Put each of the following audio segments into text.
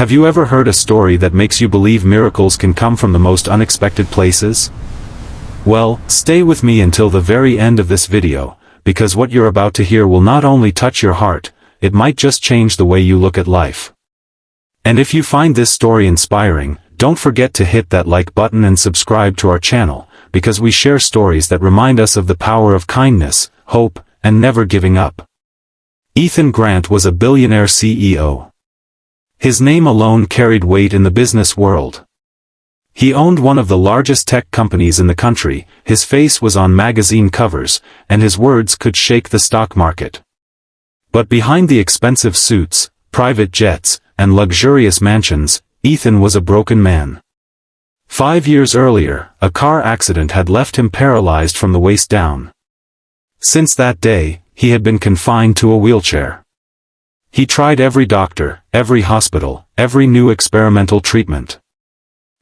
Have you ever heard a story that makes you believe miracles can come from the most unexpected places? Well, stay with me until the very end of this video, because what you're about to hear will not only touch your heart, it might just change the way you look at life. And if you find this story inspiring, don't forget to hit that like button and subscribe to our channel, because we share stories that remind us of the power of kindness, hope, and never giving up. Ethan Grant was a billionaire CEO. His name alone carried weight in the business world. He owned one of the largest tech companies in the country, his face was on magazine covers, and his words could shake the stock market. But behind the expensive suits, private jets, and luxurious mansions, Ethan was a broken man. 5 years earlier, a car accident had left him paralyzed from the waist down. Since that day, he had been confined to a wheelchair. He tried every doctor, every hospital, every new experimental treatment.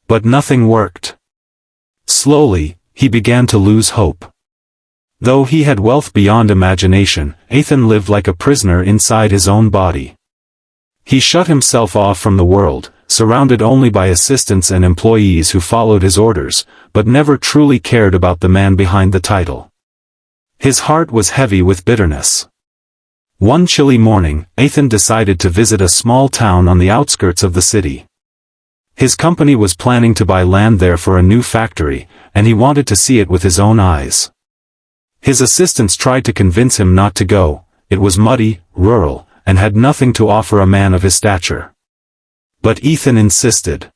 But nothing worked. Slowly, he began to lose hope. Though he had wealth beyond imagination, Ethan lived like a prisoner inside his own body. He shut himself off from the world, surrounded only by assistants and employees who followed his orders, but never truly cared about the man behind the title. His heart was heavy with bitterness. One chilly morning, Ethan decided to visit a small town on the outskirts of the city. His company was planning to buy land there for a new factory, and he wanted to see it with his own eyes. His assistants tried to convince him not to go. It was muddy, rural, and had nothing to offer a man of his stature. But Ethan insisted.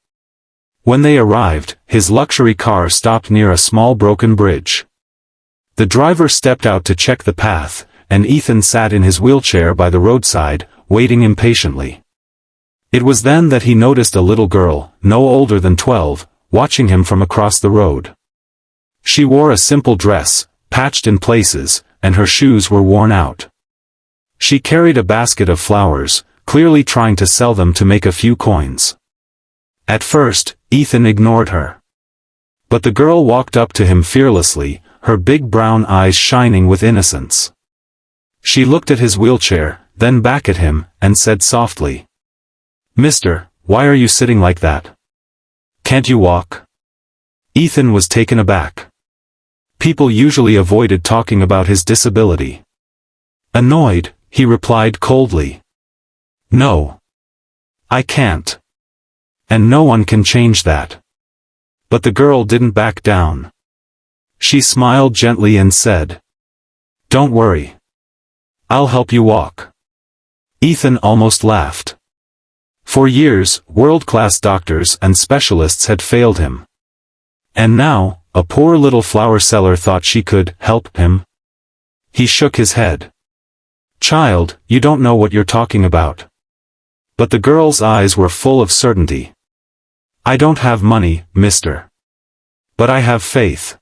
When they arrived, his luxury car stopped near a small broken bridge. The driver stepped out to check the path, and Ethan sat in his wheelchair by the roadside, waiting impatiently. It was then that he noticed a little girl, no older than 12, watching him from across the road. She wore a simple dress, patched in places, and her shoes were worn out. She carried a basket of flowers, clearly trying to sell them to make a few coins. At first, Ethan ignored her. But the girl walked up to him fearlessly, her big brown eyes shining with innocence. She looked at his wheelchair, then back at him, and said softly, "Mister, why are you sitting like that? Can't you walk?" Ethan was taken aback. People usually avoided talking about his disability. Annoyed, he replied coldly, "No. I can't. And no one can change that." But the girl didn't back down. She smiled gently and said, "Don't worry. I'll help you walk." Ethan almost laughed. For years, world-class doctors and specialists had failed him. And now, a poor little flower seller thought she could help him? He shook his head. "Child, you don't know what you're talking about." But the girl's eyes were full of certainty. "I don't have money, mister. But I have faith.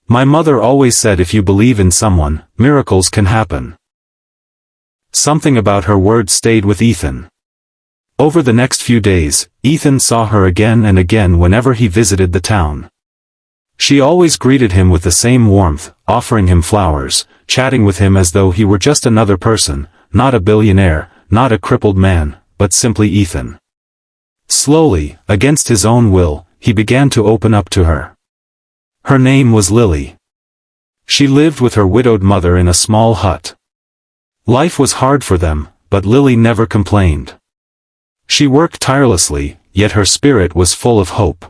My mother always said if you believe in someone, miracles can happen." Something about her words stayed with Ethan. Over the next few days, Ethan saw her again and again whenever he visited the town. She always greeted him with the same warmth, offering him flowers, chatting with him as though he were just another person, not a billionaire, not a crippled man, but simply Ethan. Slowly, against his own will, he began to open up to her. Her name was Lily. She lived with her widowed mother in a small hut. Life was hard for them, but Lily never complained. She worked tirelessly, yet her spirit was full of hope.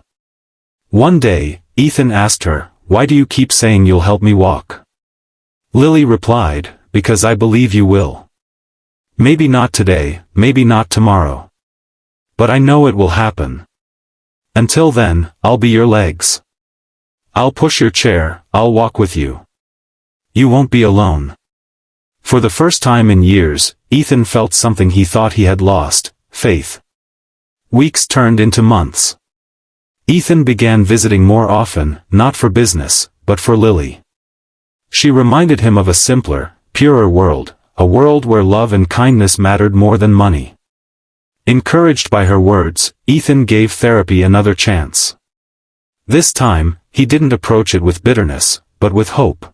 One day, Ethan asked her, "Why do you keep saying you'll help me walk?" Lily replied, "Because I believe you will. Maybe not today, maybe not tomorrow. But I know it will happen. Until then, I'll be your legs. I'll push your chair, I'll walk with you. You won't be alone." For the first time in years, Ethan felt something he thought he had lost: faith. Weeks turned into months. Ethan began visiting more often, not for business, but for Lily. She reminded him of a simpler, purer world, a world where love and kindness mattered more than money. Encouraged by her words, Ethan gave therapy another chance. This time, he didn't approach it with bitterness, but with hope.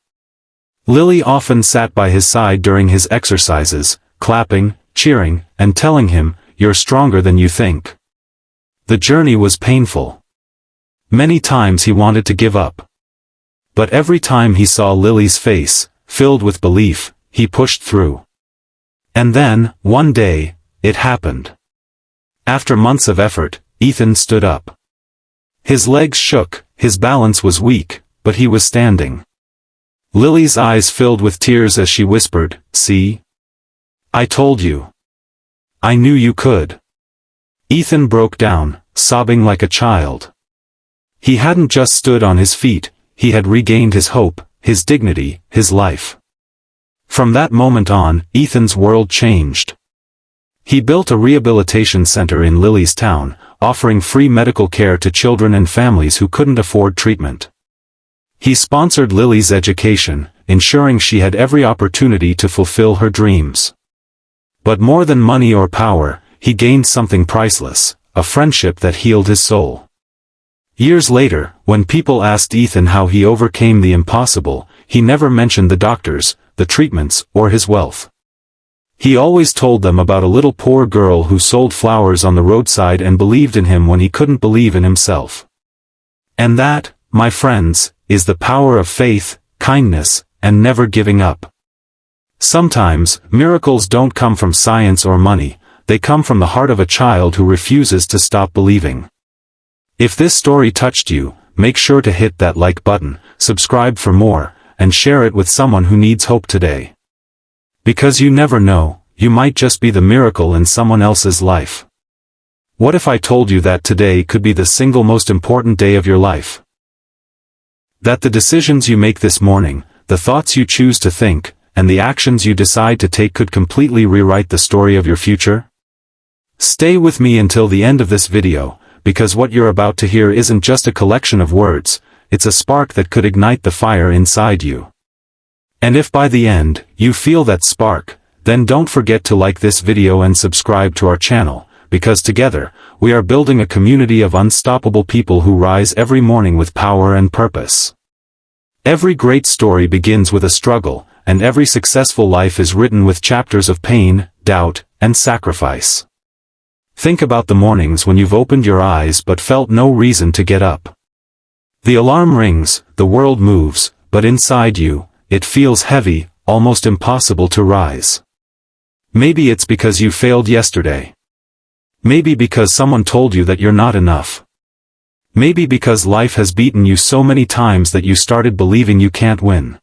Lily often sat by his side during his exercises, clapping, cheering, and telling him, you're stronger than you think. The journey was painful. Many times he wanted to give up. But every time he saw Lily's face, filled with belief, he pushed through. And then, one day, it happened. After months of effort, Ethan stood up. His legs shook, his balance was weak, but he was standing. Lily's eyes filled with tears as she whispered, "See? I told you. I knew you could." Ethan broke down, sobbing like a child. He hadn't just stood on his feet, he had regained his hope, his dignity, his life. From that moment on, Ethan's world changed. He built a rehabilitation center in Lily's town, offering free medical care to children and families who couldn't afford treatment. He sponsored Lily's education, ensuring she had every opportunity to fulfill her dreams. But more than money or power, he gained something priceless, a friendship that healed his soul. Years later, when people asked Ethan how he overcame the impossible, he never mentioned the doctors, the treatments, or his wealth. He always told them about a little poor girl who sold flowers on the roadside and believed in him when he couldn't believe in himself. And that, my friends, is the power of faith, kindness, and never giving up. Sometimes, miracles don't come from science or money, they come from the heart of a child who refuses to stop believing. If this story touched you, make sure to hit that like button, subscribe for more, and share it with someone who needs hope today. Because you never know, you might just be the miracle in someone else's life. What if I told you that today could be the single most important day of your life? That the decisions you make this morning, the thoughts you choose to think, and the actions you decide to take could completely rewrite the story of your future? Stay with me until the end of this video, because what you're about to hear isn't just a collection of words, it's a spark that could ignite the fire inside you. And if by the end, you feel that spark, then don't forget to like this video and subscribe to our channel, because together, we are building a community of unstoppable people who rise every morning with power and purpose. Every great story begins with a struggle, and every successful life is written with chapters of pain, doubt, and sacrifice. Think about the mornings when you've opened your eyes but felt no reason to get up. The alarm rings, the world moves, but inside you, it feels heavy, almost impossible to rise. Maybe it's because you failed yesterday. Maybe because someone told you that you're not enough. Maybe because life has beaten you so many times that you started believing you can't win.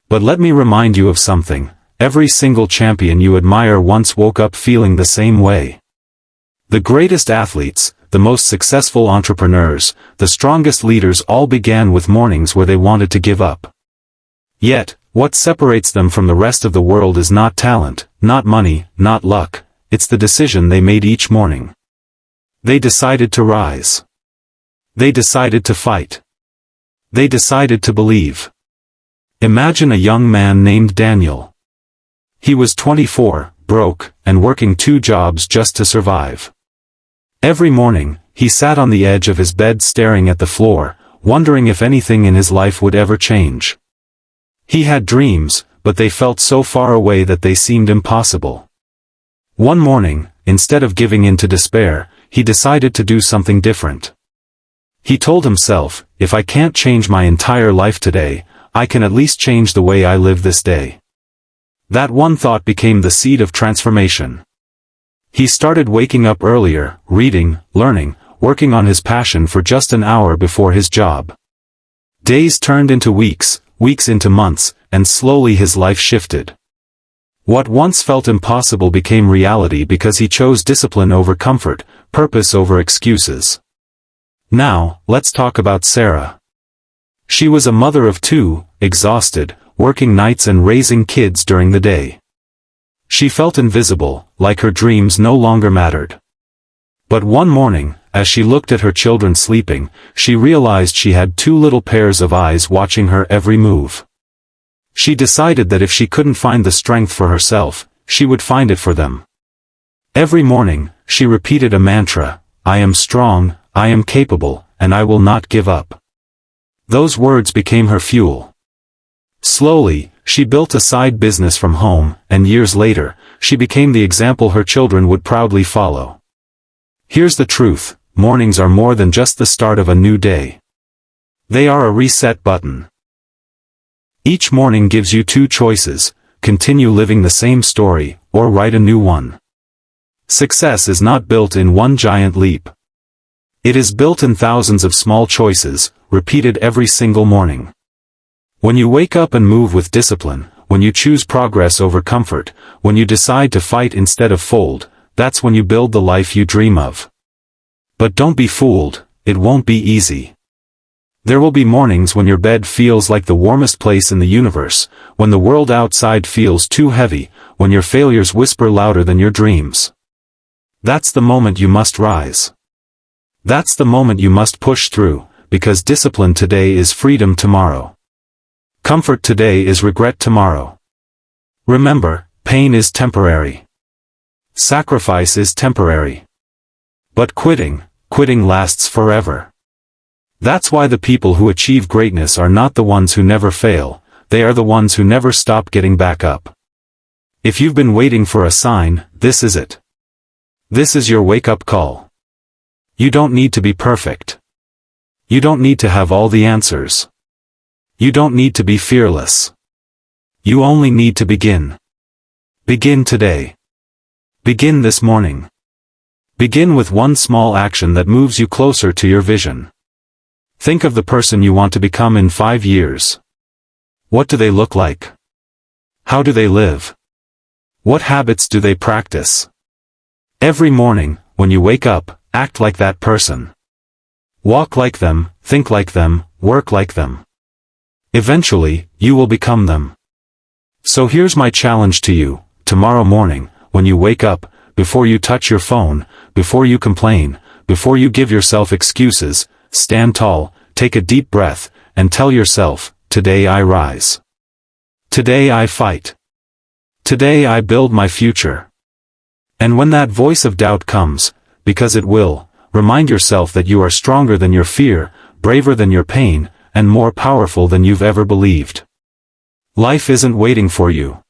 But let me remind you of something, every single champion you admire once woke up feeling the same way. The greatest athletes, the most successful entrepreneurs, the strongest leaders all began with mornings where they wanted to give up. Yet, what separates them from the rest of the world is not talent, not money, not luck, it's the decision they made each morning. They decided to rise. They decided to fight. They decided to believe. Imagine a young man named Daniel. He was 24, broke, and working 2 jobs just to survive. Every morning, he sat on the edge of his bed staring at the floor, wondering if anything in his life would ever change. He had dreams, but they felt so far away that they seemed impossible. One morning, instead of giving in to despair, he decided to do something different. He told himself, if I can't change my entire life today, I can at least change the way I live this day. That one thought became the seed of transformation. He started waking up earlier, reading, learning, working on his passion for just an hour before his job. Days turned into weeks, weeks into months, and slowly his life shifted. What once felt impossible became reality because he chose discipline over comfort, purpose over excuses. Now, let's talk about Sarah. She was a mother of 2, exhausted, working nights and raising kids during the day. She felt invisible, like her dreams no longer mattered. But one morning, as she looked at her children sleeping, she realized she had 2 little pairs of eyes watching her every move. She decided that if she couldn't find the strength for herself, she would find it for them. Every morning, she repeated a mantra, I am strong, I am capable, and I will not give up. Those words became her fuel. Slowly, She built a side business from home, and years later, she became the example her children would proudly follow. Here's the truth: mornings are more than just the start of a new day. They are a reset button. Each morning gives you two choices: continue living the same story, or write a new one. Success is not built in one giant leap. It is built in thousands of small choices, repeated every single morning. When you wake up and move with discipline, when you choose progress over comfort, when you decide to fight instead of fold, that's when you build the life you dream of. But don't be fooled, it won't be easy. There will be mornings when your bed feels like the warmest place in the universe, when the world outside feels too heavy, when your failures whisper louder than your dreams. That's the moment you must rise. That's the moment you must push through, because discipline today is freedom tomorrow. Comfort today is regret tomorrow. Remember, pain is temporary. Sacrifice is temporary. But quitting lasts forever. That's why the people who achieve greatness are not the ones who never fail, they are the ones who never stop getting back up. If you've been waiting for a sign, this is it. This is your wake-up call. You don't need to be perfect. You don't need to have all the answers. You don't need to be fearless. You only need to begin. Begin today. Begin this morning. Begin with one small action that moves you closer to your vision. Think of the person you want to become in 5 years. What do they look like? How do they live? What habits do they practice? Every morning, when you wake up, act like that person. Walk like them, think like them, work like them. Eventually, you will become them. So here's my challenge to you: tomorrow morning, when you wake up, before you touch your phone, before you complain, before you give yourself excuses, stand tall, take a deep breath, and tell yourself, today I rise. Today I fight. Today I build my future. And when that voice of doubt comes, because it will, remind yourself that you are stronger than your fear, braver than your pain, and more powerful than you've ever believed. Life isn't waiting for you.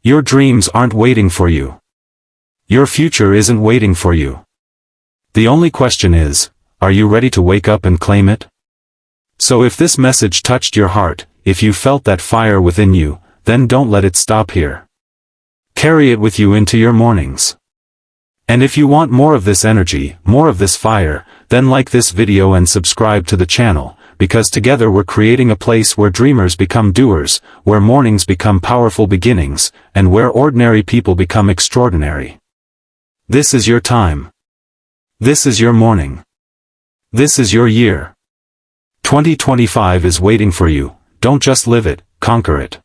Your dreams aren't waiting for you. Your future isn't waiting for you. The only question is, are you ready to wake up and claim it? So if this message touched your heart, if you felt that fire within you, then don't let it stop here. Carry it with you into your mornings. And if you want more of this energy, more of this fire, then like this video and subscribe to the channel, because together we're creating a place where dreamers become doers, where mornings become powerful beginnings, and where ordinary people become extraordinary. This is your time. This is your morning. This is your year. 2025 is waiting for you. Don't just live it, conquer it.